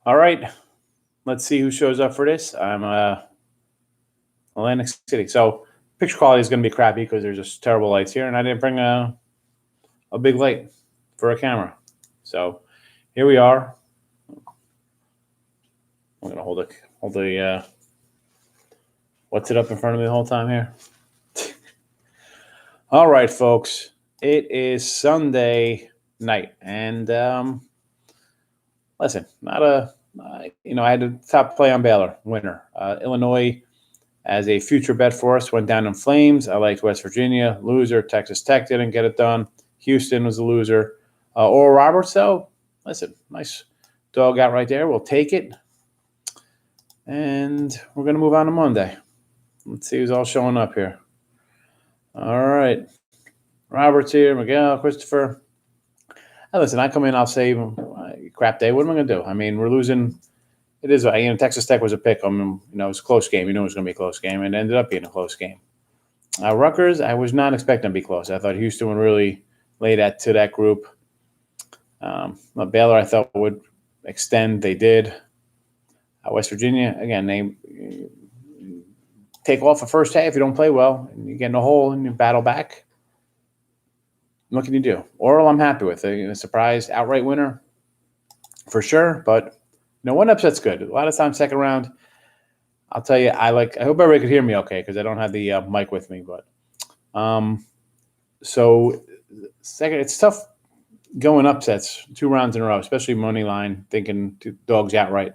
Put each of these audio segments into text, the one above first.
All right, let's see who shows up for this. I'm Atlantic City. So picture quality is going to be crappy because there's just terrible lights here, and I didn't bring a big light for a camera. So here we are. I'm gonna hold the what's it up in front of me the whole time here. All right, folks. It is Sunday night, and listen, not a I had a top play on Baylor winner. Illinois as a future bet for us went down in flames. I liked West Virginia loser. Texas Tech didn't get it done. Houston was a loser. Oral Roberts, though, listen, nice dog out right there. We'll take it, and we're gonna move on to Monday. Let's see who's all showing up here. All right, Robert's here. Miguel, Christopher. Hey, listen, I come in, I'll say, crap day. What am I going to do? I mean, we're losing. It is, Texas Tech was a pick. It was a close game. You knew it was going to be a close game, and it ended up being a close game. Rutgers, I was not expecting to be close. I thought Houston would really lay that to that group. Baylor, I thought would extend. They did. West Virginia, again, they take off the first half. You don't play well, and you get in a hole and you battle back. What can you do? Oral, I'm happy with. A surprise outright winner for sure, but one upset's good. A lot of times, second round, I'll tell you, I hope everybody could hear me okay because I don't have the mic with me. But so second, it's tough going upsets 2 rounds in a row, especially money line, thinking dogs outright.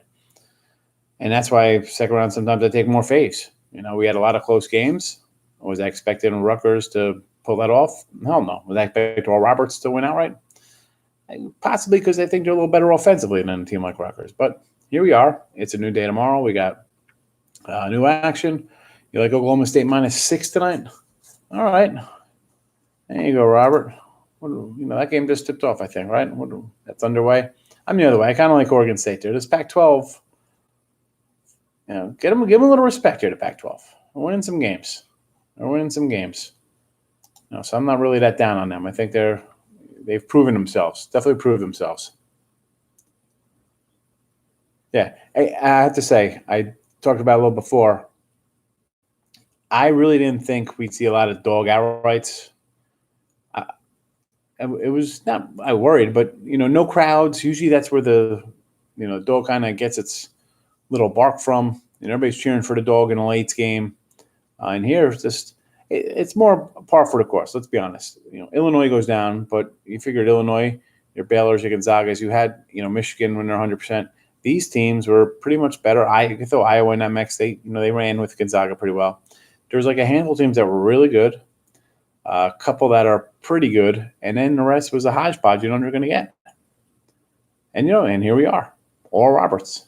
And that's why second round sometimes I take more faves. We had a lot of close games. Was I expecting Rutgers to pull that off? Hell no. Was I expecting Oral Roberts to win outright? Possibly because I think they're a little better offensively than a team like Rutgers. But here we are. It's a new day tomorrow. We got new action. You like Oklahoma State -6 tonight? All right. There you go, Robert. That game just tipped off, I think, right? That's underway. I'm the other way. I kind of like Oregon State there. This Pac-12, give them a little respect here to Pac-12. We're winning some games. So I'm not really that down on them. I think they've proven themselves. Definitely proved themselves. Yeah, I have to say, I talked about it a little before. I really didn't think we'd see a lot of dog outrights. It was not I worried, but no crowds. Usually that's where the dog kind of gets its little bark from. Everybody's cheering for the dog in a late game. And here it's more par for the course. Let's be honest. Illinois goes down, but you figured Illinois, your Baylor's, your Gonzagas. You had Michigan when they're 100%. These teams were pretty much better. I could throw Iowa in that mix. They ran with Gonzaga pretty well. There's like a handful of teams that were really good, a couple that are pretty good, and then the rest was a hodgepodge. You know what you're going to get. And and here we are, Oral Roberts.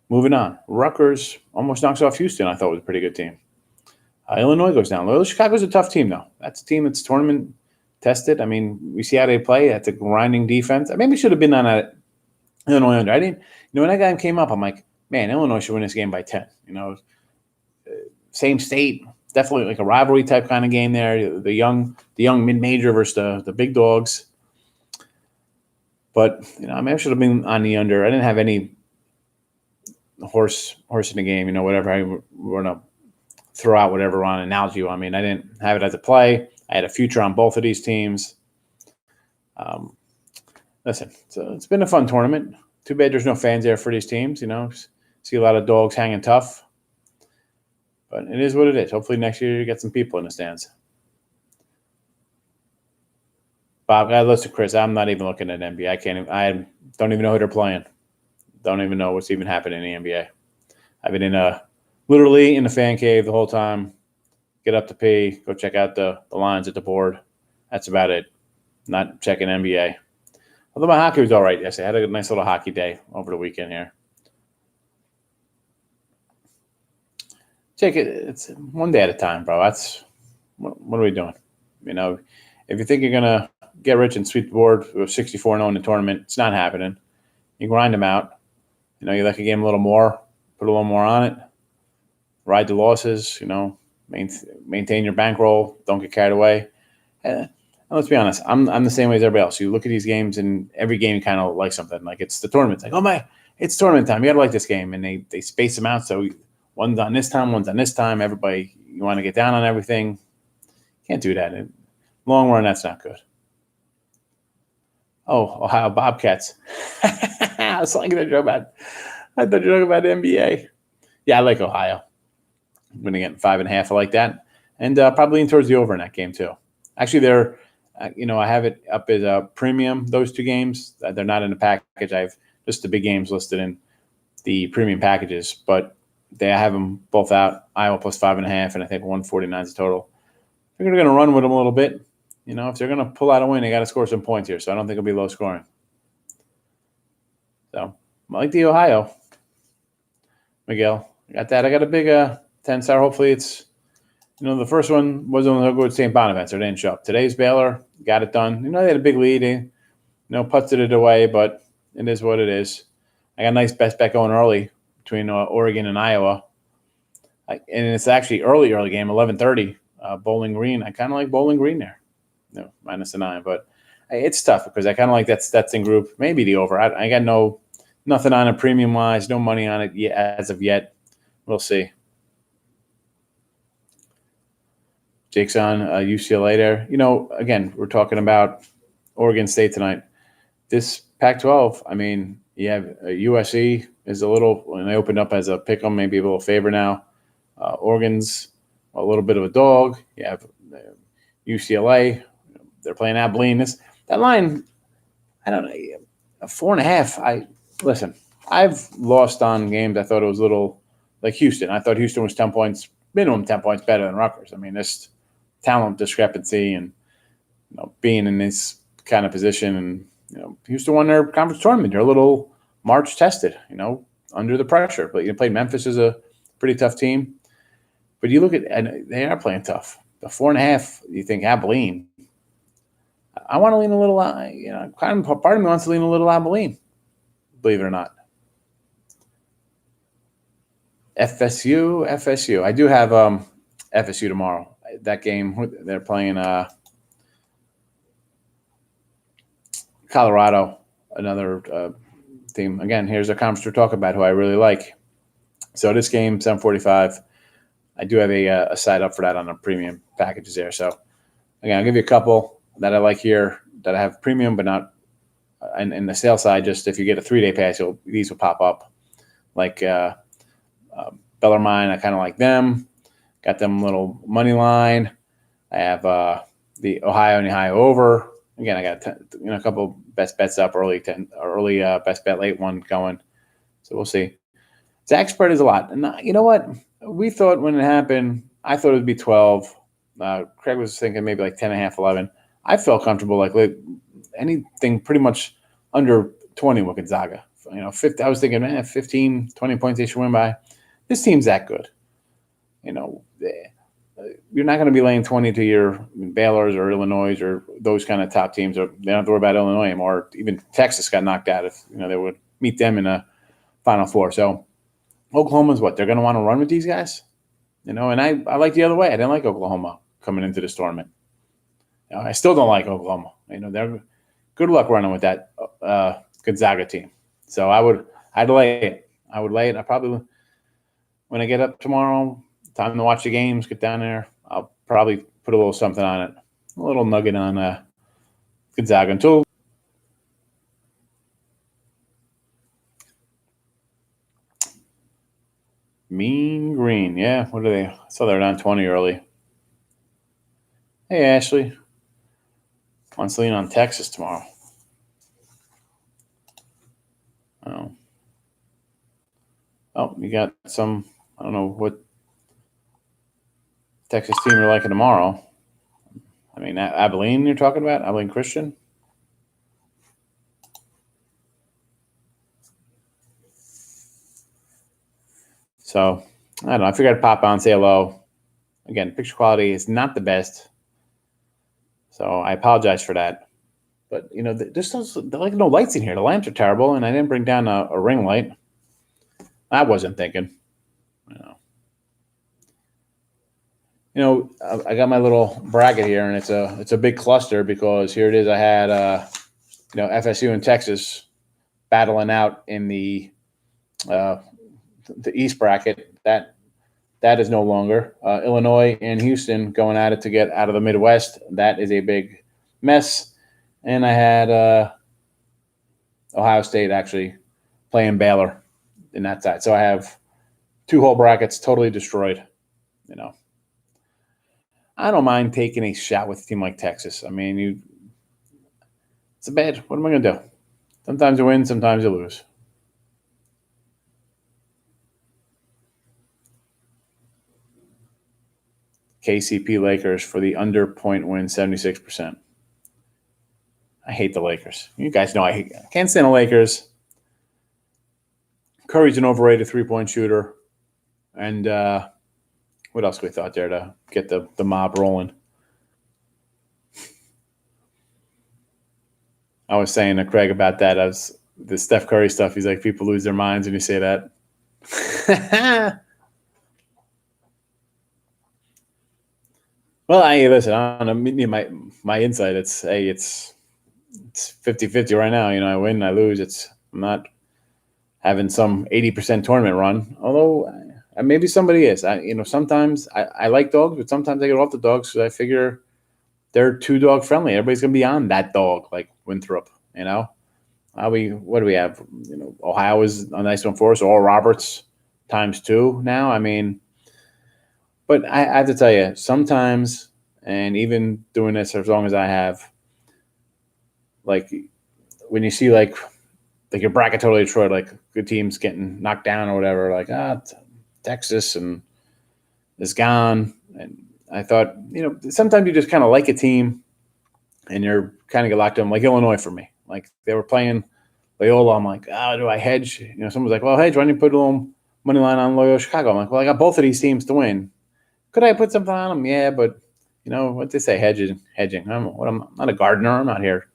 Moving on, Rutgers almost knocks off Houston. I thought was a pretty good team. Illinois goes down. Loyola Chicago's a tough team, though. That's a team that's tournament tested. I mean, we see how they play. That's a grinding defense. I maybe should have been on a Illinois under. I didn't. When that game came up, I'm like, man, Illinois should win this game by 10. Same state, definitely like a rivalry type kind of game there. The young mid-major versus the big dogs. But I should have been on the under. I didn't have any horse in the game. Whatever I want to throw out, whatever on analogy. I mean, I didn't have it as a play. I had a future on both of these teams. Listen, so it's been a fun tournament. Too bad there's no fans there for these teams. See a lot of dogs hanging tough. But it is what it is. Hopefully next year you get some people in the stands. Bob, listen, Chris, I'm not even looking at NBA. I don't even know who they're playing. Don't even know what's even happening in the NBA. I've been literally in the fan cave the whole time. Get up to pee, go check out the lines at the board. That's about it. Not checking NBA. Although my hockey was all right yesterday. I had a nice little hockey day over the weekend here. Take it. It's one day at a time, bro. That's what are we doing? If you think you're gonna get rich and sweep the board with 64-0 in the tournament, it's not happening. You grind them out. You like a game a little more, put a little more on it. Ride the losses. Maintain your bankroll. Don't get carried away. And let's be honest. I'm the same way as everybody else. You look at these games, and every game you kind of like something. Like it's the tournament. It's like, oh my, it's tournament time. You got to like this game, and they space them out. So one's on this time, one's on this time. Everybody, you want to get down on everything. Can't do that. In long run, that's not good. Oh, Ohio Bobcats. I was like a joke about. I thought you were talking about the NBA. Yeah, I like Ohio. I'm going to get 5.5. I like that, and probably lean towards the over in that game too. Actually, they're, I have it up as a premium. Those two games, they're not in the package. I have just the big games listed in the premium packages, but I have them both out. Iowa plus 5.5, and I think 149 is the total. They're going to run with them a little bit. If they're going to pull out a win, they got to score some points here. So I don't think it'll be low scoring. So I like the Ohio. Miguel, I got that. I got a big 10-star. Hopefully it's, the first one was on the good St. Bonaventure. They didn't show up. Today's Baylor got it done. They had a big lead. They, putted it away, but it is what it is. I got a nice best bet going early between Oregon and Iowa. And it's actually early game, 11:30. Bowling Green. I kind of like Bowling Green there. Minus the 9, but it's tough because I kind of like that Stetson group. Maybe the over. I got nothing on it premium wise, no money on it yet as of yet. We'll see. Jake's on UCLA there. Again, we're talking about Oregon State tonight. This Pac-12, I mean, you have USC is a little, when they opened up as a pick 'em, maybe a little favor now. Oregon's a little bit of a dog. You have UCLA. They're playing Abilene. That line, I don't know, 4.5. Listen, I've lost on games. I thought it was a little like Houston. I thought Houston was 10 points, minimum 10 points better than Rutgers. I mean, this talent discrepancy and being in this kind of position, and Houston won their conference tournament. They're a little March tested, under the pressure. But you played Memphis as a pretty tough team. But you look at, and they are playing tough. The 4.5, you think Abilene. I want to lean a little, part of me wants to lean a little Abilene, believe it or not. FSU. I do have FSU tomorrow. That game, they're playing Colorado, another team. Again, here's a conference to talk about who I really like. So this game, 7:45. I do have a side up for that on the premium packages there. So again, I'll give you a couple that I like here that I have premium, but not in the sale side. Just if you get a 3-day pass, these will pop up. Like Bellarmine, I kind of like them. Got them little money line. I have the Ohio and Ohio over. Again, I got a couple best bets up early best bet late one going. So we'll see. Zach spread is a lot, and you know what? We thought when it happened, I thought it would be 12. Craig was thinking maybe like 10.5, 11. I felt comfortable like anything pretty much under 20 with Gonzaga. 50, I was thinking, 15, 20 points they should win by. This team's that good. You're not going to be laying 20 to your Baylor's or Illinois or those kind of top teams. Or they don't have to worry about Illinois anymore. Even Texas got knocked out if they would meet them in a Final Four. So Oklahoma's what? They're going to want to run with these guys? And I like the other way. I didn't like Oklahoma coming into this tournament. I still don't like Oklahoma. They're good luck running with that Gonzaga team. So I'd lay it. I would lay it. I probably, when I get up tomorrow, time to watch the games, get down there, I'll probably put a little something on it, a little nugget on Gonzaga until Mean Green. Yeah, what are they? I saw they're down 20 early. Hey, Ashley. Wants to lean on Texas tomorrow. Oh, you got some, I don't know what Texas team you're liking tomorrow. I mean, Abilene you're talking about? Abilene Christian? So, I don't know. I figured I'd pop on, say hello. Again, picture quality is not the best. So, I apologize for that. But, there's like no lights in here. The lamps are terrible, and I didn't bring down a ring light. I wasn't thinking. I got my little bracket here, and it's a big cluster because here it is. I had FSU and Texas battling out in the uh, the East bracket. That is no longer. Illinois and Houston going at it to get out of the Midwest. That is a big mess. And I had Ohio State actually playing Baylor in that side. So I have two whole brackets totally destroyed. You know, I don't mind taking a shot with a team like Texas. I mean, it's a bad. What am I going to do? Sometimes you win, sometimes you lose. KCP Lakers for the under point win, 76%. I hate the Lakers. You guys know I can't stand the Lakers. Curry's an overrated three-point shooter. And what else we thought there to get the mob rolling? I was saying to Craig about that. I was the Steph Curry stuff. He's like, people lose their minds when you say that. Well, listen, I don't know. My insight, it's 50-50 right now. I win, I lose. I'm not having some 80% tournament run. Although maybe somebody is. Sometimes I like dogs, but sometimes I get off the dogs because I figure they're too dog friendly. Everybody's gonna be on that dog, like Winthrop. What do we have? Ohio is a nice one for us. Oral Roberts ×2 now. I mean, but I have to tell you, sometimes, and even doing this as long as I have, like when you see like your bracket totally destroyed, like good teams getting knocked down or whatever, like Texas and is gone. And I thought, sometimes you just kind of like a team and you're kind of get locked in, like Illinois for me. Like they were playing Loyola. I'm like, do I hedge? Someone's like, well, hedge. Why don't you put a little money line on Loyola Chicago? I'm like, well, I got both of these teams to win. Could I put something on them? Yeah, but what they say, hedging. I'm not a gardener. I'm not here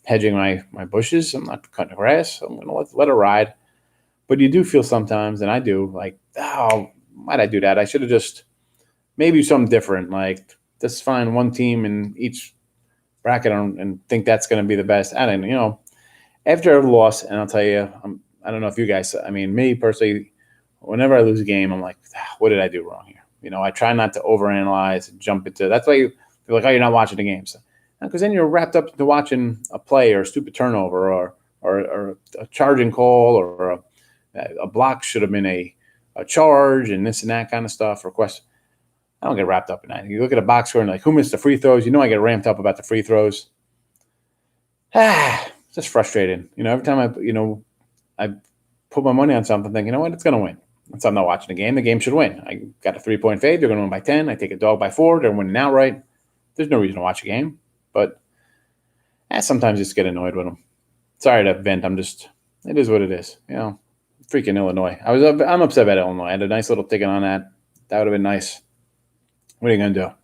hedging my bushes. I'm not cutting the grass. I'm gonna let it ride. But you do feel sometimes, and I do, like, why'd I do that? I should have just maybe something different, like just find one team in each bracket and think that's going to be the best. I don't after a loss, and I'll tell you, I don't know if you guys, I mean, me personally, whenever I lose a game, I'm like, what did I do wrong here? I try not to overanalyze and jump into. That's why you feel like, you're not watching the games, because then you're wrapped up into watching a play or a stupid turnover or a charging call or a block should have been a charge and this and that kind of stuff. Request. I don't get wrapped up in that. You look at a box score and like, who missed the free throws? I get ramped up about the free throws. Just frustrating. Every time I put my money on something, thinking, what, it's going to win. So I'm not watching the game. The game should win. I got a 3-point fade. They're going to win by 10. I take a dog by 4. They're winning outright. There's no reason to watch a game. But sometimes just get annoyed with them. Sorry to vent. It is what it is. Freaking Illinois. I'm upset about Illinois. I had a nice little ticket on that. That would have been nice. What are you going to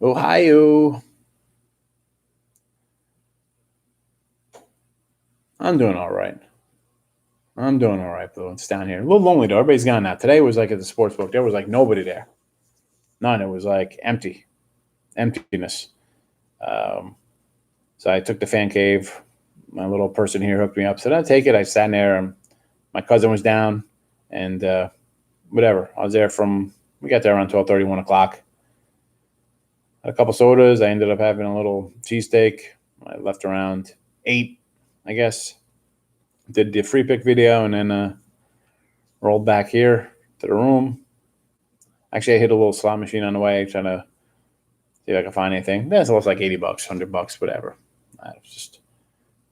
do? Ohio. I'm doing all right. Though. It's down here. A little lonely, though. Everybody's gone now. Today was like at the sports book. There was like nobody there. None. It was like emptiness. So I took the fan cave. My little person here hooked me up. Said, I'll take it. I sat in there. And my cousin was down. And whatever. I was there we got there around 12:30, 1 o'clock. Had a couple sodas. I ended up having a little cheesesteak. I left around 8, I guess. Did the free pick video and then rolled back here to the room. Actually, I hit a little slot machine on the way, trying to see if I can find anything. That's almost like $80, $100, whatever. I just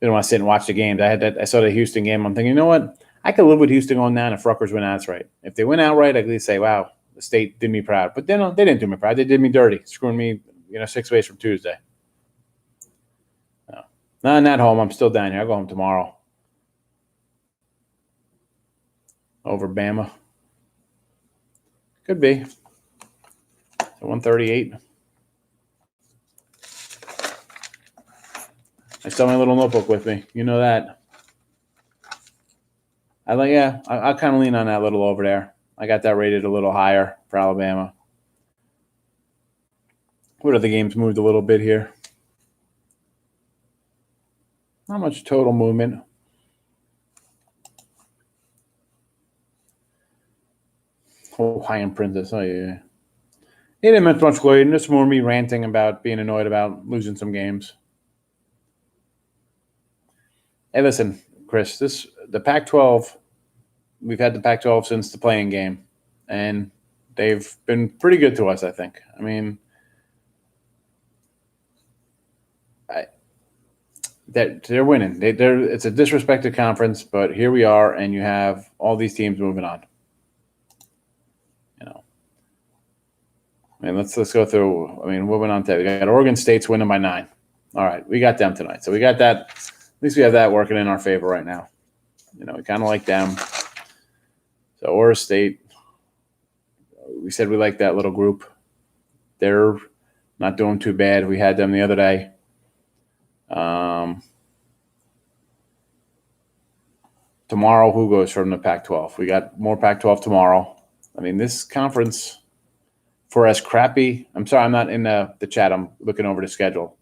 didn't want to sit and watch the games. I saw the Houston game. I'm thinking, you know what? I could live with Houston going down if Rutgers win outright. If they win outright, I could at least say, wow, the state did me proud. But then they didn't do me proud. They did me dirty, screwing me, 6 ways from Tuesday. No, I'm not home. I'm still down here. I'll go home tomorrow. Over Bama. Could be. So 138. I still have my little notebook with me. You know that. I'll kind of lean on that little over there. I got that rated a little higher for Alabama. What other games moved a little bit here? Not much total movement. Hawaiian Princess. Oh, yeah. He didn't miss much glory. Just more me ranting about being annoyed about losing some games. Hey, listen, Chris, the Pac-12, we've had the Pac-12 since the playing game, and they've been pretty good to us, I think. I mean, they're winning. It's a disrespected conference, but here we are, and you have all these teams moving on. I mean, let's go through. I mean, what went on today? We got Oregon State's winning by 9. All right, we got them tonight, so we got that. At least we have that working in our favor right now. We kind of like them. So Oregon State, we said we like that little group. They're not doing too bad. We had them the other day. Tomorrow, who goes from the Pac-12? We got more Pac-12 tomorrow. I mean, this conference, for as crappy, I'm sorry, I'm not in the chat. I'm looking over the schedule.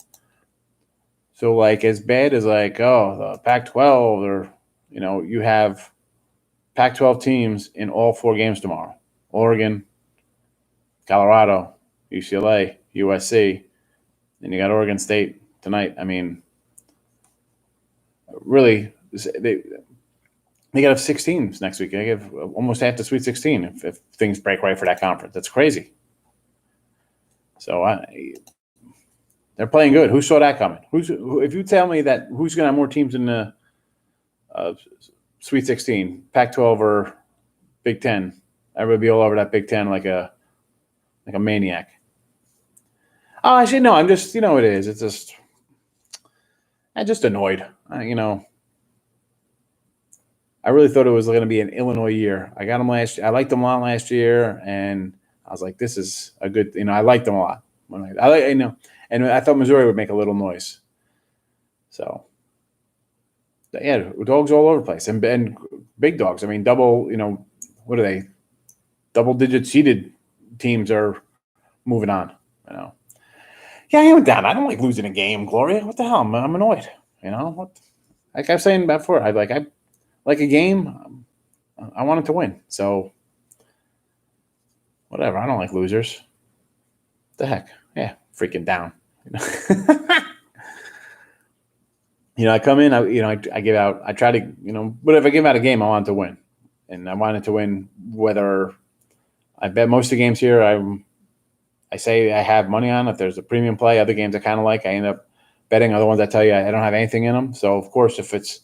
So, like, as bad as, like, the Pac-12 or, you have Pac-12 teams in all 4 games tomorrow. Oregon, Colorado, UCLA, USC, and you got Oregon State tonight. I mean, really, they got to have 6 teams next week. They have almost half the Sweet 16 if things break right for that conference. That's crazy. So they're playing good. Who saw that coming? If you tell me that who's going to have more teams in the Sweet 16, Pac-12 or Big Ten, everybody be all over that Big Ten like a maniac. Oh, actually, no. I'm just, it is. It's just, I'm just annoyed. I really thought it was going to be an Illinois year. I got them last year. I liked them a lot last year, and I was like, this is a good, I liked them a lot. And I thought Missouri would make a little noise. So, yeah, dogs all over the place. And big dogs. I mean, double, what are they? Double-digit seeded teams are moving on, Yeah, I am down. I don't like losing a game, Gloria. What the hell? I'm annoyed, What? Like I was saying before, I like a game. I want it to win. So, whatever. I don't like losers. The heck? Yeah, freaking down. I come in. I give out. I try to. But if I give out a game, I want to win, and I wanted to win. Whether I bet most of the games here, I say I have money on. If there's a premium play, other games I kind of like, I end up betting. Other ones I tell you I don't have anything in them. So of course, if it's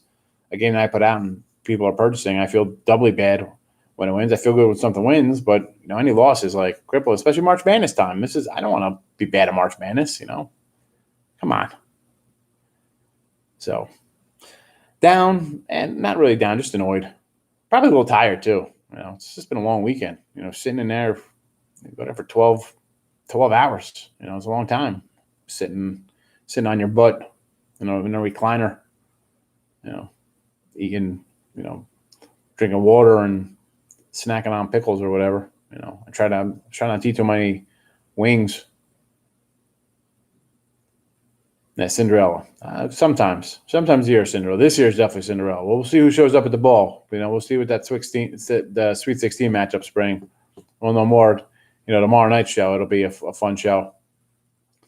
a game that I put out and people are purchasing, I feel doubly bad when it wins. I feel good when something wins, but any losses like cripple, especially March Madness time. I don't want to be bad at March Madness. Come on. So down, and not really down, just annoyed. Probably a little tired too. It's just been a long weekend. Sitting in there, whatever, 12 hours. It's a long time sitting on your butt, in a recliner. Eating, drinking water and snacking on pickles or whatever. I try not to eat too many wings. Yeah, Cinderella. Sometimes a year Cinderella. This year is definitely Cinderella. We'll see who shows up at the ball. We'll see what the Sweet 16 matchup spring. We'll know more. Tomorrow night's show. It'll be a fun show.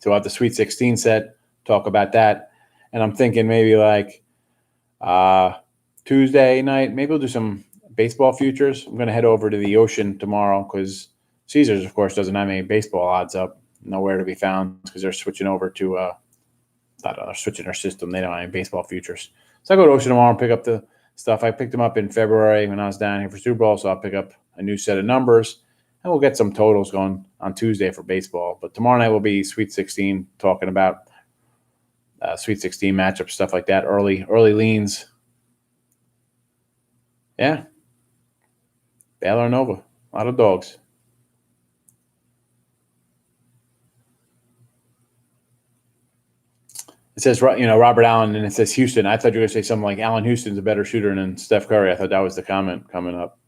So we'll have the Sweet 16 set. Talk about that, and I'm thinking maybe like Tuesday night. Maybe we'll do some baseball futures. I'm going to head over to the Ocean tomorrow because Caesars, of course, doesn't have any baseball odds up. Nowhere to be found because they're switching over to switching their system. They don't have any baseball futures. So I go to Ocean tomorrow and pick up the stuff. I picked them up in February when I was down here for Super Bowl, so I'll pick up a new set of numbers, and we'll get some totals going on Tuesday for baseball. But tomorrow night will be Sweet 16, talking about Sweet 16 matchup, stuff like that, early leans. Yeah. Baylor Nova. A lot of dogs. It says, Robert Allen, and it says Houston. I thought you were going to say something like Allen Houston's a better shooter than Steph Curry. I thought that was the comment coming up.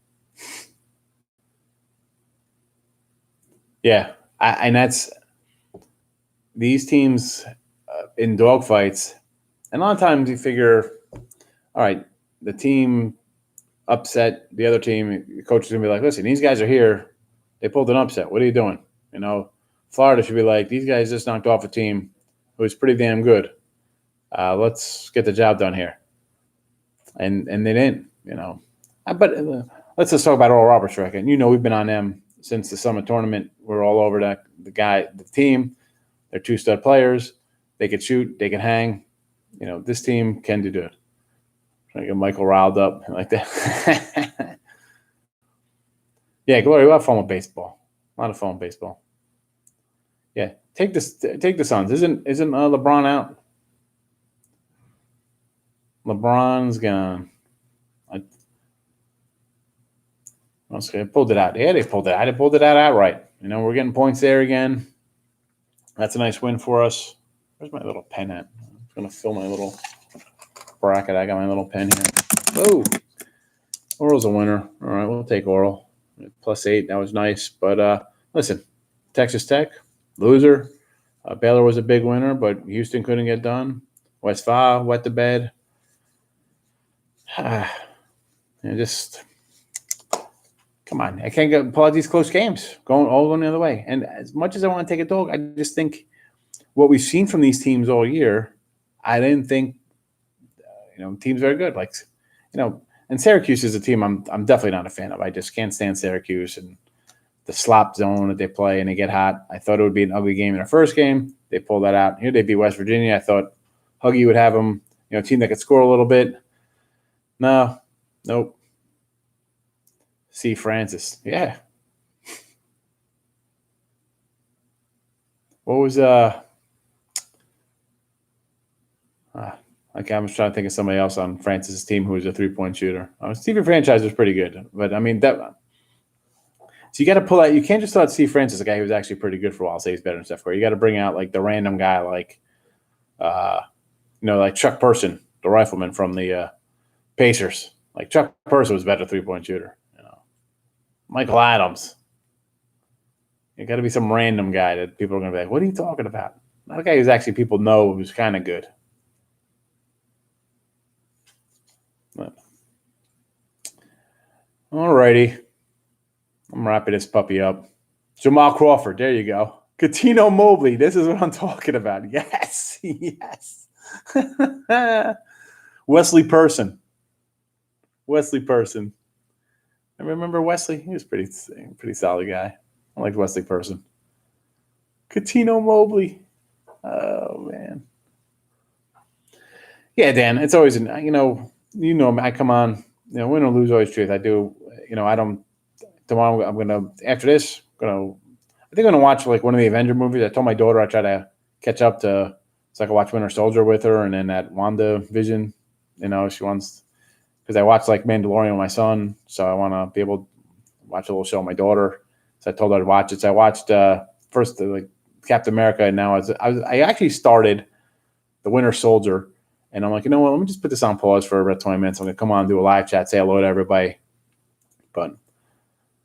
Yeah. And that's these teams in dogfights. And a lot of times you figure, all right, the team upset the other team. The coach is going to be like, listen, these guys are here. They pulled an upset. What are you doing? You know, Florida should be like, these guys just knocked off a team who was pretty damn good. Let's get the job done here. And they didn't, you know. But let's just talk about Oral Roberts for a second. You know, we've been on them since the summer tournament. We're all over the team. They're two stud players. They can shoot. They can hang. You know, this team can do it. Trying to get Michael riled up like that. Yeah, Glory, we'll have fun with baseball. A lot of fun with baseball. Yeah, take the Suns. Isn't LeBron out? LeBron's gone. I pulled it out. Yeah, they pulled it out. They pulled it out outright. You know, we're getting points there again. That's a nice win for us. Where's my little pen at? I'm going to fill my little bracket. I got my little pen here. Oh, Oral's a winner. All right, we'll take Oral. +8. That was nice. But listen, Texas Tech, loser. Baylor was a big winner, but Houston couldn't get done. West Va, wet the bed. Just come on. I can't pull out these close games, going the other way. And as much as I want to take a dog, I just think what we've seen from these teams all year, I didn't think, teams are good. Like, and Syracuse is a team I'm definitely not a fan of. I just can't stand Syracuse and the slop zone that they play and they get hot. I thought it would be an ugly game in their first game. They pulled that out. Here they beat West Virginia. I thought Huggy would have them, a team that could score a little bit. No, nope. C. Francis. Yeah. What was okay, I'm just trying to think of somebody else on Francis's team who was a 3-point shooter. Stephen Franchise was pretty good, but I mean that. So you got to pull out. You can't just let Steve Francis, a guy who was actually pretty good for a while, say he's better than Steph Curry. You got to bring out like the random guy, like, like Chuck Person, the rifleman from the Pacers. Like Chuck Person was a better 3-point shooter. Michael Adams. You got to be some random guy that people are going to be like, "What are you talking about?" Not a guy who's actually people know who's kind of good. All righty. I'm wrapping this puppy up. Jamal Crawford. There you go. Cuttino Mobley. This is what I'm talking about. Yes. Yes. Wesley Person. I remember Wesley. He was pretty solid guy. I liked Wesley Person. Cuttino Mobley. Oh, man. Yeah, Dan, it's always, I come on, win or lose, always truth. I do, I don't, tomorrow I'm going to, after this, I think I'm going to watch like one of the Avenger movies. I told my daughter I try to catch up so I can watch Winter Soldier with her, and then that WandaVision, she wants, because I watched like Mandalorian with my son, so I want to be able to watch a little show with my daughter. So I told her to watch it. So I watched first like Captain America, and now I actually started the Winter Soldier, and I'm like, you know what? Let me just put this on pause for about 20 minutes. I'm gonna come on and do a live chat, say hello to everybody. But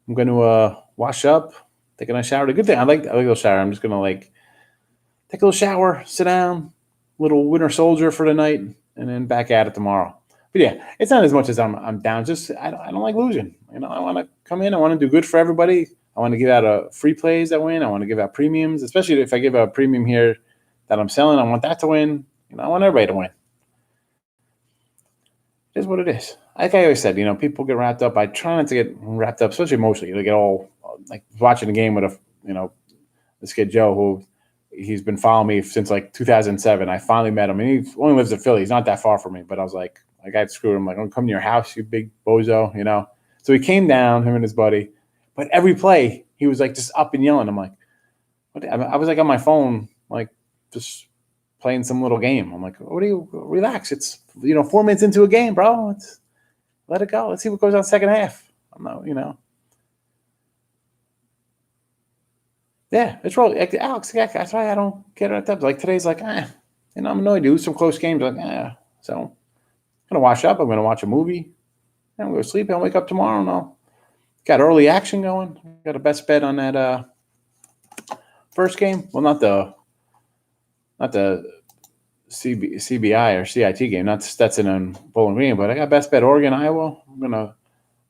I'm gonna wash up, take a nice shower. The good thing, I like a little shower. I'm just gonna like take a little shower, sit down, little Winter Soldier for the night, and then back at it tomorrow. But yeah, it's not as much as I'm down. Just I don't like losing. I want to come in. I want to do good for everybody. I want to give out free plays that win. I want to give out premiums, especially if I give out a premium here that I'm selling. I want that to win. I want everybody to win. It is what it is. Like I always said, people get wrapped up. I try not to get wrapped up, especially emotionally. They get all like watching a game with this kid Joe, who he's been following me since like 2007. I finally met him, and he only lives in Philly. He's not that far from me, but I was like, I got screwed. I'm like, I'm come to your house, you big bozo, So he came down, him and his buddy. But every play, he was like just up and yelling. I'm like, what? I was like on my phone, like just playing some little game. I'm like, what do you relax? It's 4 minutes into a game, bro. Let it go. Let's see what goes on second half. I'm not, Yeah, it's really Alex. That's why I don't get it. Like today's like, I'm annoyed. Do some close games. Like, So I'm gonna wash up. I'm gonna watch a movie. I'm gonna go to sleep. I'll wake up tomorrow and I'll got early action going. Got a best bet on that first game. Well, not the CBI or CIT game. Not Stetson and Bowling Green, but I got best bet Oregon, Iowa. I'm gonna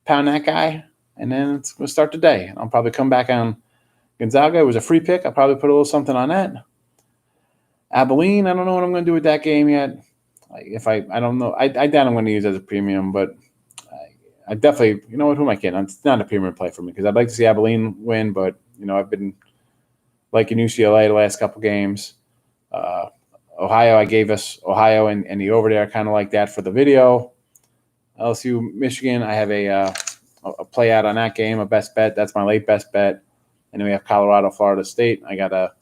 pound that guy. and then it's going to start the day. I'll probably come back on Gonzaga. It was a free pick. I'll probably put a little something on that. Abilene, I don't know what I'm going to do with that game yet. I don't know. I doubt I'm going to use it as a premium, but I definitely, you know what, who am I kidding? It's not a premium play for me because I'd like to see Abilene win, but, I've been liking UCLA the last couple games. Ohio, I gave us Ohio and the over there, kind of like that for the video. LSU, Michigan, I have a play out on that game, a best bet. That's my late best bet. And then we have Colorado, Florida State. I got a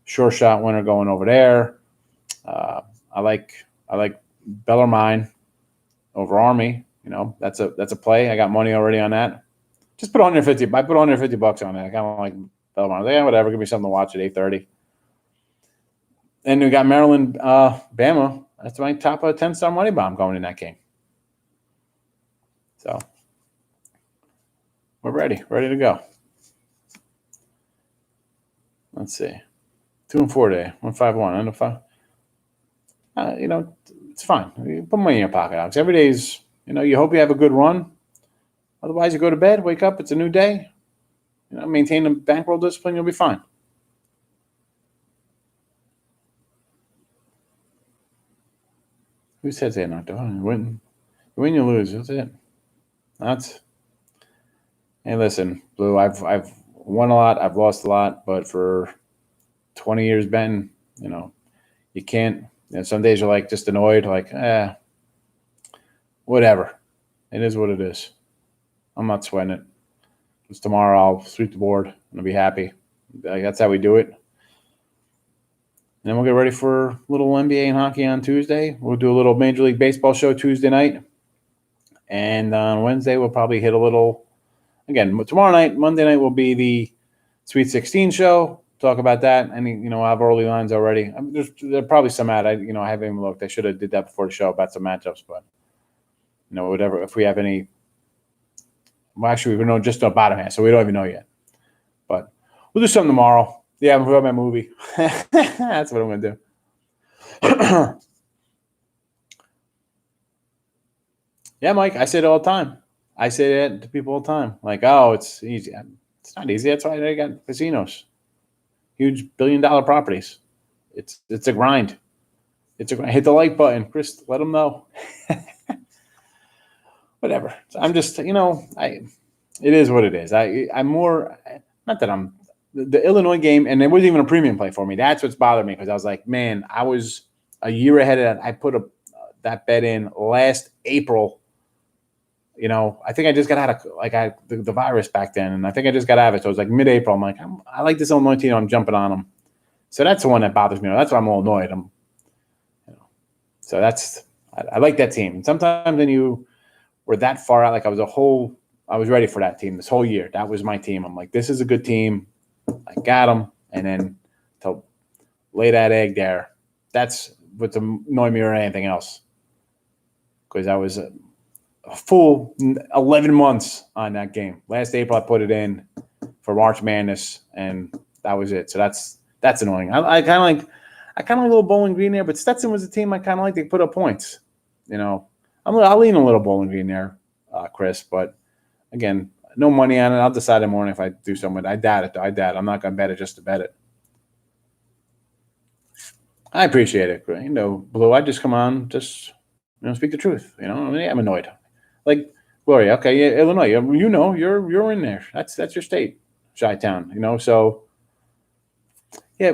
sure shot winner going over there. I like Bellarmine over Army. That's a play. I got money already on that. Just put $150. I put $150 on it. I kind of like Bellarmine. Yeah, whatever. Give me something to watch at 8:30. And we got Maryland, Bama. That's my top 10-star money bomb going in that game. So we're ready to go. Let's see. 2-4 day, 151, under 5. It's fine. You put money in your pocket, Alex. Every day's, you hope you have a good run. Otherwise, you go to bed, wake up, it's a new day. Maintain the bankroll discipline, you'll be fine. Who says they're not doing it? Win, you lose. That's it. Hey, listen, Blue, I've won a lot, I've lost a lot, but for 20 years, Ben, you can't. Some days you're like just annoyed, like, whatever. It is what it is. I'm not sweating it. Because tomorrow I'll sweep the board and I'll be happy. That's how we do it. And then we'll get ready for a little NBA and hockey on Tuesday. We'll do a little Major League Baseball show Tuesday night. And on Wednesday, we'll probably hit a little, again, tomorrow night, Monday night will be the Sweet 16 show. Talk about that. I have early lines already. There are probably some I haven't even looked. I should have did that before the show about some matchups, but whatever. If we have any, well, actually, we know just the bottom half, so we don't even know yet. But we'll do something tomorrow. Yeah, I'm about my movie. That's what I'm going to do. Yeah, Mike, I say it all the time. I say that to people all the time. Like, oh, it's easy. It's not easy. That's why they got casinos. Huge billion-dollar properties. It's a grind. It's a grind. Hit the like button. Chris, let them know. Whatever. I'm just, it is what it is. I'm more, not that I'm, the Illinois game, and it wasn't even a premium play for me. That's what's bothered me because I was like, man, I was a year ahead of that. I put that bet in last April. I think I just got out of the virus back then, and I think I just got out of it. So it was like mid-April. I'm like, I like this Illinois team. I'm jumping on them. So that's the one that bothers me. That's why I'm all annoyed. So I like that team. And sometimes when you were that far out, like I was ready for that team this whole year. That was my team. I'm like, this is a good team. I got them. And then to lay that egg there, that's what's annoying me more than anything else. Because I was a full 11 months on that game. Last April, I put it in for March Madness, and that was it. So that's annoying. I kind of like a little Bowling Green there, but Stetson was a team I kind of like. They put up points. I'll lean a little Bowling Green there, Chris. But again, no money on it. I'll decide in the morning if I do something. I doubt it, though. I'm not going to bet it just to bet it. I appreciate it. Blue, I just come on, just speak the truth. I'm annoyed. Like Gloria, okay, yeah, Illinois, you're in there. That's your state, Chi-Town. So yeah,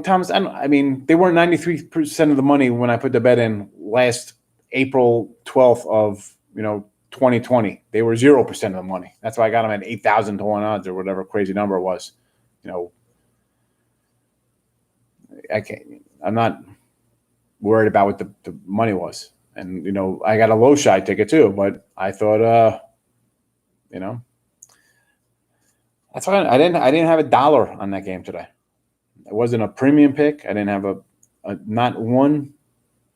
Thomas. They weren't 93% of the money when I put the bet in last April 12th of 2020. They were 0% of the money. That's why I got them at 8,000 to 1 odds or whatever crazy number it was. I'm not worried about what the money was. And, I got a low shy ticket too, but I thought, that's why I didn't have $1 on that game today. It wasn't a premium pick. I didn't have a not one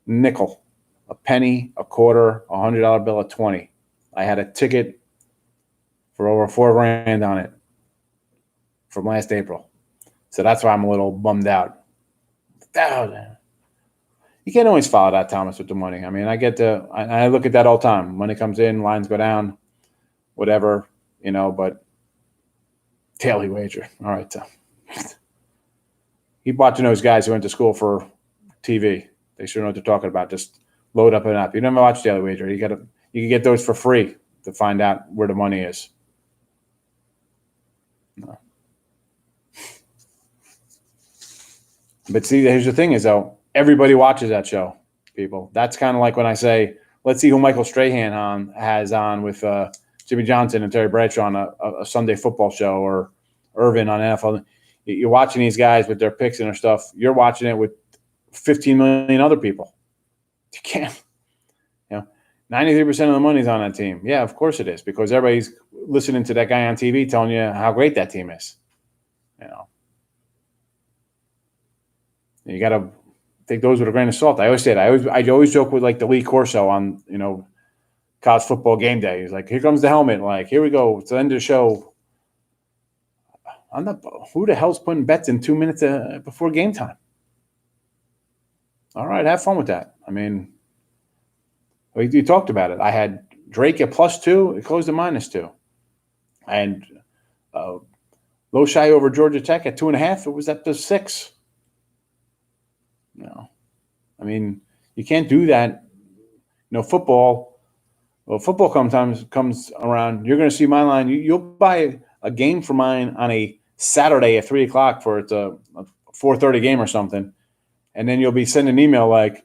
nickel, a penny, a quarter, $100 bill, a 20. I had a ticket for over $4,000 on it from last April. So that's why I'm a little bummed out. You can't always follow that, Thomas, with the money. I look at that all the time. Money comes in, lines go down, whatever. but Daily Wager. All right. Keep watching those guys who went to school for TV. They sure know what they're talking about. Just load up an app. You never watch Daily Wager. You can get those for free to find out where the money is. No. But see, here's the thing is, though, everybody watches that show, people. That's kind of like when I say, let's see who Michael Strahan has on with Jimmy Johnson and Terry Bradshaw on a Sunday football show, or Irvin on NFL. You're watching these guys with their picks and their stuff. You're watching it with 15 million other people. You can't, 93% of the money's on that team. Yeah, of course it is, because everybody's listening to that guy on TV telling you how great that team is. You got to take those with a grain of salt. I always say that. I always joke with like the Lee Corso on college football game day. He's like, "Here comes the helmet." Like, here we go. It's the end of the show. Who the hell's putting bets in 2 minutes before game time? All right, have fun with that. I mean, we talked about it. I had Drake at +2. It closed at -2. And Loshai over Georgia Tech at 2.5. It was up to 6. I mean, you can't do that. Football. Well, football comes around. You're going to see my line. You'll buy a game for mine on a Saturday at 3:00 for it's a 4:30 game or something, and then you'll be sending an email like,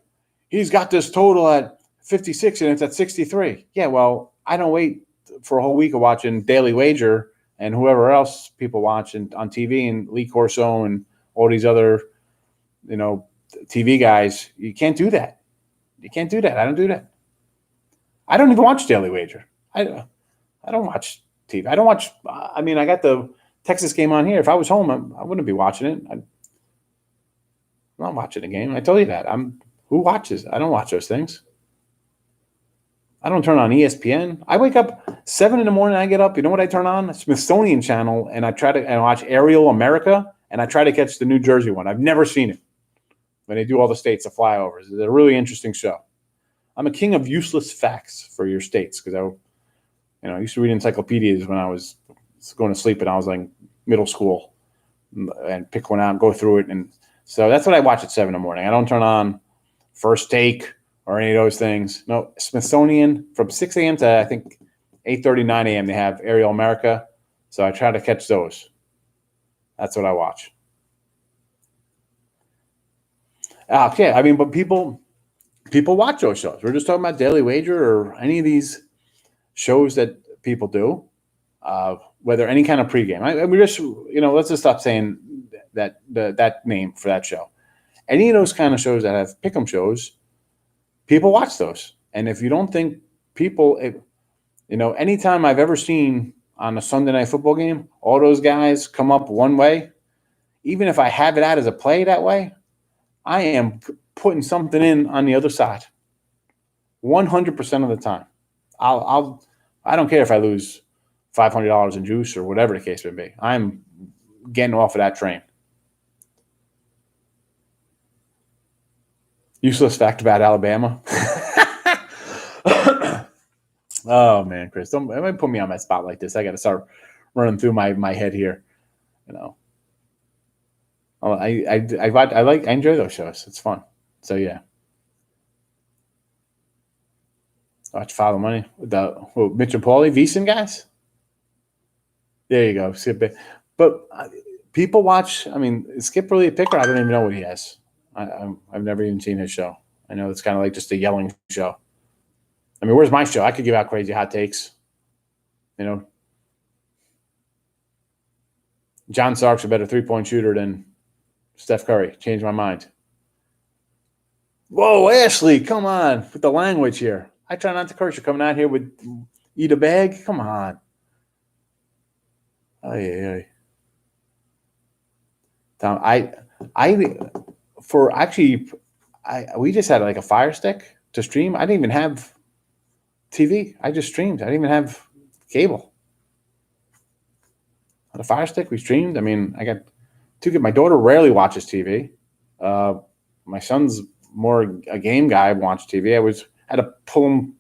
"He's got this total at 56 and it's at 63." Yeah, well, I don't wait for a whole week of watching Daily Wager and whoever else people watch on TV and Lee Corso and all these other, TV guys. You can't do that. You can't do that. I don't do that. I don't even watch Daily Wager. I don't watch TV. I don't watch. I mean, I got the Texas game on here. If I was home, I wouldn't be watching it. I'm not watching the game. I tell you that. Who watches? I don't watch those things. I don't turn on ESPN. I wake up 7 in the morning. I get up. You know what I turn on? Smithsonian Channel, and I watch Aerial America, and I try to catch the New Jersey one. I've never seen it. When they do all the states, the flyovers. It's a really interesting show. I'm a king of useless facts for your states because I used to read encyclopedias when I was going to sleep and I was like middle school and pick one out and go through it. And so that's what I watch at 7 in the morning. I don't turn on First Take or any of those things. No, Smithsonian from 6 a.m. to I think 8:30, 9 a.m. they have Aerial America. So I try to catch those. That's what I watch. Okay, I mean, but people watch those shows. We're just talking about Daily Wager or any of these shows that people do, whether any kind of pregame. We just, let's just stop saying that name for that show. Any of those kind of shows that have pick'em shows, people watch those. And if you don't think anytime I've ever seen on a Sunday night football game, all those guys come up one way, even if I have it out as a play that way, I am putting something in on the other side. 100% of the time. I don't care if I lose $500 in juice or whatever the case may be. I'm getting off of that train. Useless fact about Alabama. Oh man, Chris, don't put me on my spot like this. I got to start running through my head here. I enjoy those shows. It's fun. So yeah. Watch Follow Money with Mitch and Paulie, VSiN guys. There you go. Skip. But people watch. I mean, Skip really a picker. I don't even know what he has. I've never even seen his show. I know it's kind of like just a yelling show. I mean, where's my show? I could give out crazy hot takes. John Sark's a better 3-point shooter than Steph Curry. Changed my mind. Whoa, Ashley, come on with the language here. I try not to curse. You're coming out here with eat a bag. Come on. Ay. Tom, we just had like a Fire Stick to stream. I didn't even have TV. I just streamed. I didn't even have cable. On a Fire Stick, we streamed. I mean, I got two kids. My daughter rarely watches TV. My son's more a game guy. Watch TV. I had to pull him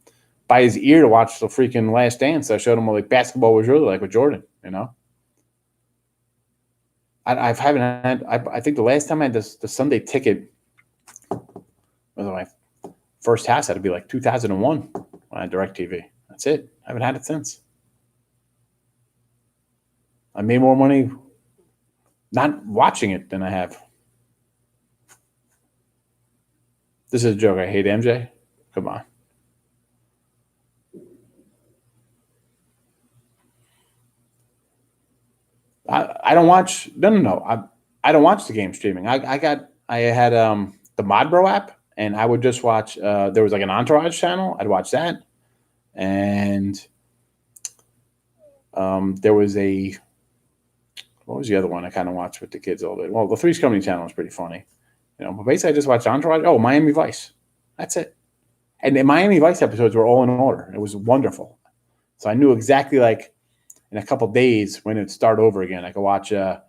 by his ear to watch the freaking Last Dance. I showed him what like basketball was really like with Jordan. You know, I haven't had. I think the last time I had the Sunday ticket was my first house. Had to be like 2001 when I had DirecTV. That's it. I haven't had it since. I made more money not watching it than I have. This is a joke. I hate MJ. Come on. I don't watch. No. I don't watch the game streaming. I had the Modbro app, and I would just watch. There was like an Entourage channel. I'd watch that, and there was a. What was the other one I kind of watched with the kids a little bit? Well, the Three's Company channel was pretty funny, But basically, I just watched Entourage. Oh, Miami Vice. That's it. And the Miami Vice episodes were all in order. It was wonderful. So I knew exactly like in a couple days when it'd start over again. I could watch the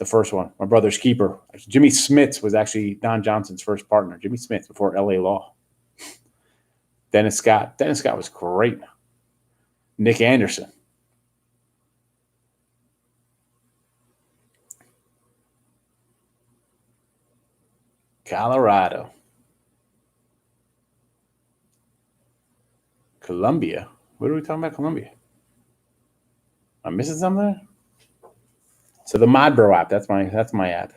first one, My Brother's Keeper. Jimmy Smits was actually Don Johnson's first partner. Jimmy Smits before L.A. Law. Dennis Scott. Dennis Scott was great. Nick Anderson. Colorado. Columbia. What are we talking about, Columbia? I'm missing something? So the Modbro app, that's my app.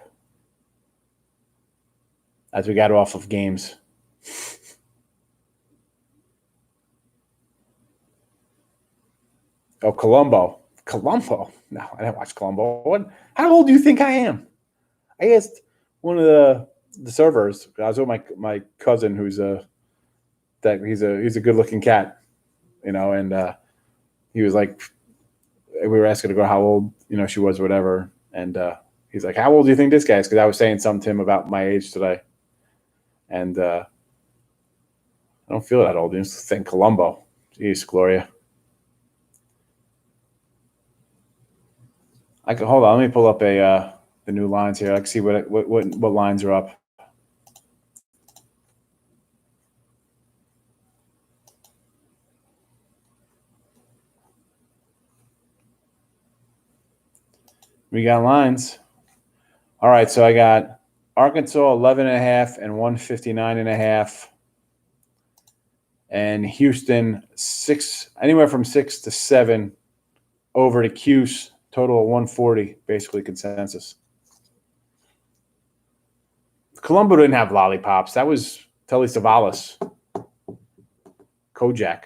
As we got off of games. Oh, Columbo. No, I didn't watch Columbo. How old do you think I am? I asked one of the servers. I was with my cousin, who's he's a good looking cat, and he was like, we were asking her how old she was or whatever, and he's like, how old do you think this guy is? Because I was saying something to him about my age today, and I don't feel that old. You just think Columbo. Jeez, Gloria. I can hold on. Let me pull up the new lines here. I can see what lines are up. We got lines. All right, so I got Arkansas 11.5 and 159.5, and Houston 6, anywhere from 6 to 7 over to Cuse, total of 140, basically consensus. Colombo didn't have lollipops. That was Telly Savalas. Kojak.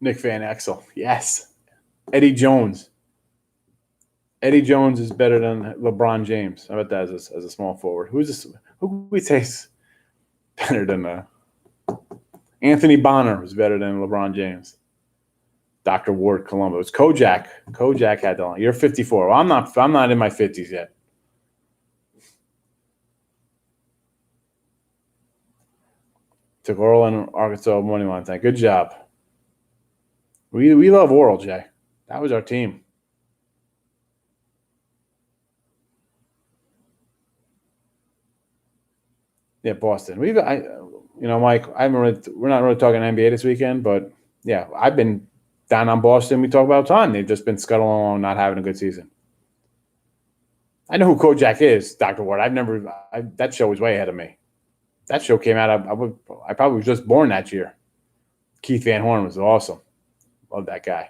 Nick Van Exel. Yes. Eddie Jones. Eddie Jones is better than LeBron James. How about that as a small forward? Who we say is better than Anthony Bonner was better than LeBron James. Dr. Ward Colombo. It's Kojak. Kojak had the line. You're 54. Well, I'm not in my 50s yet. Took Oral and Arkansas money line. Good job. We love Oral, Jay. That was our team. Yeah, Boston. Mike. We're not really talking NBA this weekend, but yeah, I've been down on Boston. We talk about time. They've just been scuttling along, not having a good season. I know who Kojak is, Dr. Ward. That show was way ahead of me. That show came out. I probably was just born that year. Keith Van Horn was awesome. Love that guy.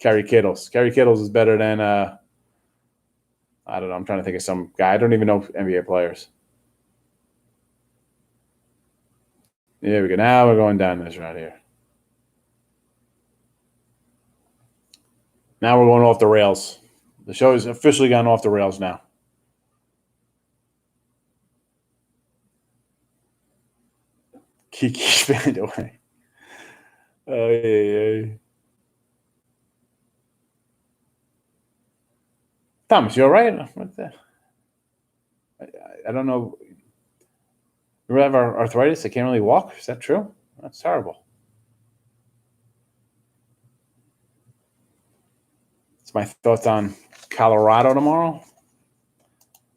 Kerry Kittles. Kerry Kittles is better than I don't know. I'm trying to think of some guy. I don't even know NBA players. There we go. Now we're going down this right here. Now we're going off the rails. The show has officially gone off the rails now. Kiki Vandeweghe. Oh, yeah. Thomas, you all right? What's that? I don't know. You have arthritis? I can't really walk? Is that true? That's terrible. It's my thoughts on Colorado tomorrow.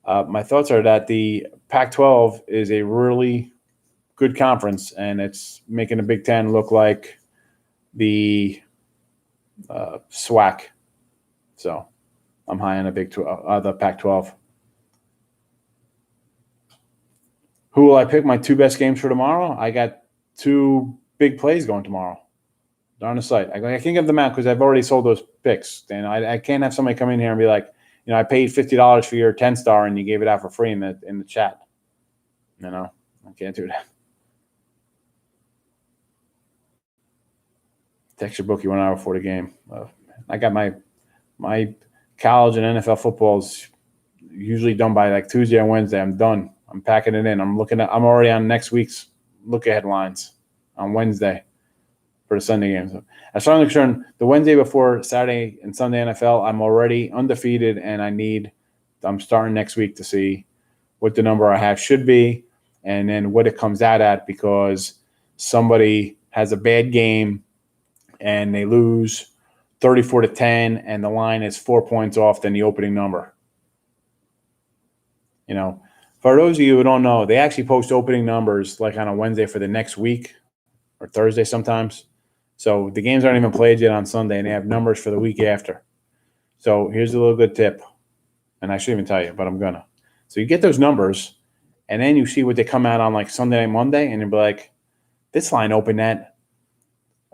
My thoughts are that the Pac-12 is a really good conference, and it's making the Big Ten look like the SWAC. So I'm high on the Pac-12. Who will I pick? My two best games for tomorrow? I got two big plays going tomorrow. Darn the sight. I can't give them out because I've already sold those picks. And I can't have somebody come in here and be like, I paid $50 for your 10-star and you gave it out for free in the chat. I can't do that. Text your bookie 1 hour before the game. I got my college and NFL footballs usually done by like Tuesday or Wednesday. I'm done. I'm packing it in. I'm already on next week's look ahead lines on Wednesday for the Sunday games. As far as I'm concerned, the Wednesday before Saturday and Sunday NFL, I'm already undefeated, and I'm starting next week to see what the number I have should be and then what it comes out at, because somebody has a bad game and they lose 34-10 and the line is 4 points off than the opening number. For those of you who don't know, they actually post opening numbers like on a Wednesday for the next week or Thursday sometimes. So the games aren't even played yet on Sunday, and they have numbers for the week after. So here's a little good tip, and I shouldn't even tell you, but I'm gonna. So you get those numbers, and then you see what they come out on like Sunday and Monday, and you'll be like, this line opened at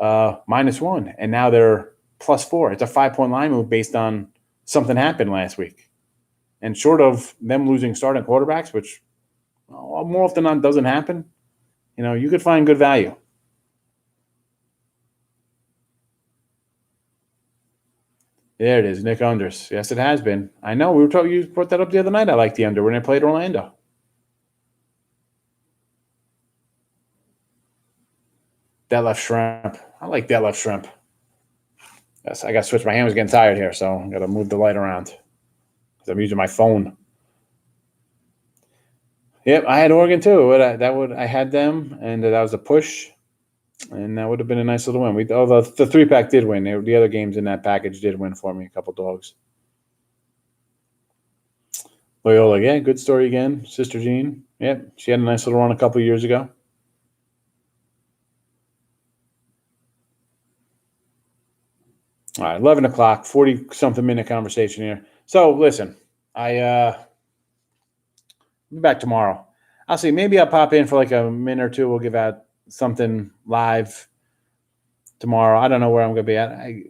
-1, and now they're +4. It's a 5-point line move based on something happened last week. And short of them losing starting quarterbacks, which more often than not doesn't happen, you could find good value. There it is, Nick unders. Yes, it has been. I know. We were talking. You brought that up the other night. I like the under when they played Orlando. Detlef Schrempf. I like Detlef Schrempf. Yes, I got to switch. My hand was getting tired here, so I got to move the light around because I'm using my phone. Yep, I had Oregon too. I had them, and that was a push, and that would have been a nice little win. The 3-pack did win. The other games in that package did win for me. A couple dogs. Loyola, yeah, good story again. Sister Jean, yep, she had a nice little run a couple of years ago. All right, 11 o'clock, 40-something minute conversation here. So listen, I'll be back tomorrow. I'll see. Maybe I'll pop in for like a minute or two. We'll give out something live tomorrow. I don't know where I'm going to be at. I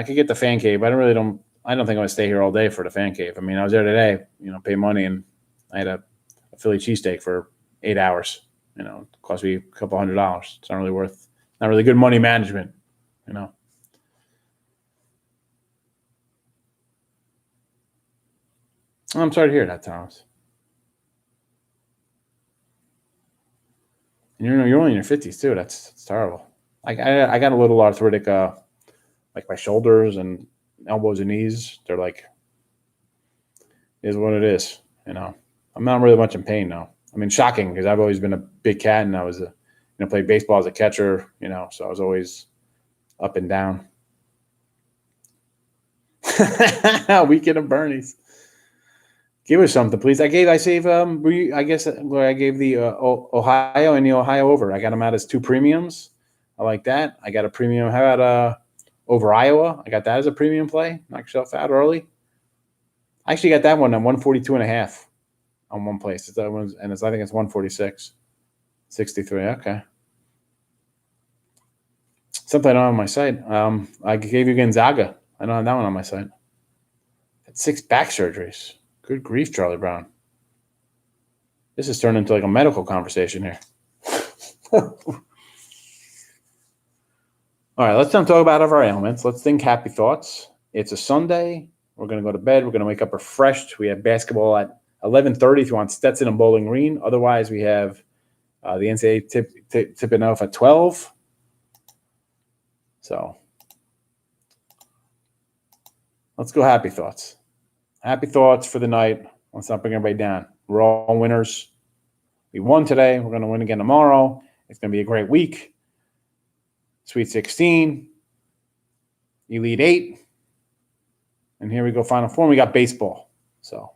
could get the fan cave. I don't think I'm going to stay here all day for the fan cave. I mean, I was there today, pay money, and I had a Philly cheesesteak for 8 hours. It cost me a couple $100. It's not really good money management, I'm sorry to hear that, Thomas. And you're only in your 50s too. That's terrible. I got a little arthritic, like my shoulders and elbows and knees. They're like, is what it is. I'm not really much in pain now. I mean, shocking because I've always been a big cat, and I was played baseball as a catcher. So I was always up and down. Weekend of Bernie's. Give us something, please. I gave the Ohio and the Ohio over. I got them out as 2 premiums. I like that. I got a premium. How about over Iowa? I got that as a premium play. Knock yourself out early. I actually got that one on 142.5 on one place. I think it's 146. 63. Okay. Something I don't have on my site. I gave you Gonzaga. I don't have that one on my site. Had 6 back surgeries. Good grief, Charlie Brown. This has turned into like a medical conversation here. All right, let's not talk about our ailments. Let's think happy thoughts. It's a Sunday. We're going to go to bed. We're going to wake up refreshed. We have basketball at 11:30 if you want Stetson and Bowling Green. Otherwise, we have the NCAA tipping off at 12. So let's go happy thoughts. Happy thoughts for the night. Let's not bring everybody down. We're all winners. We won today. We're going to win again tomorrow. It's going to be a great week. Sweet 16. Elite 8. And here we go, Final Four. We got baseball. So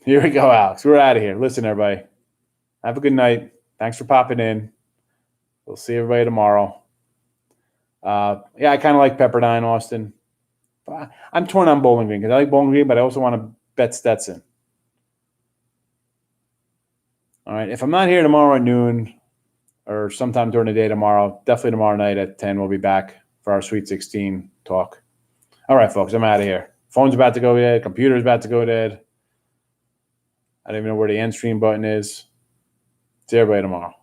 Here we go, Alex. We're out of here. Listen, everybody. Have a good night. Thanks for popping in. We'll see everybody tomorrow. Yeah, I kind of like Pepperdine, Austin. I'm torn on Bowling Green because I like Bowling Green, but I also want to bet Stetson. All right. If I'm not here tomorrow at noon or sometime during the day tomorrow, definitely tomorrow night at 10, we'll be back for our Sweet 16 talk. All right, folks, I'm out of here. Phone's about to go dead. Computer's about to go dead. I don't even know where the end stream button is. See everybody tomorrow.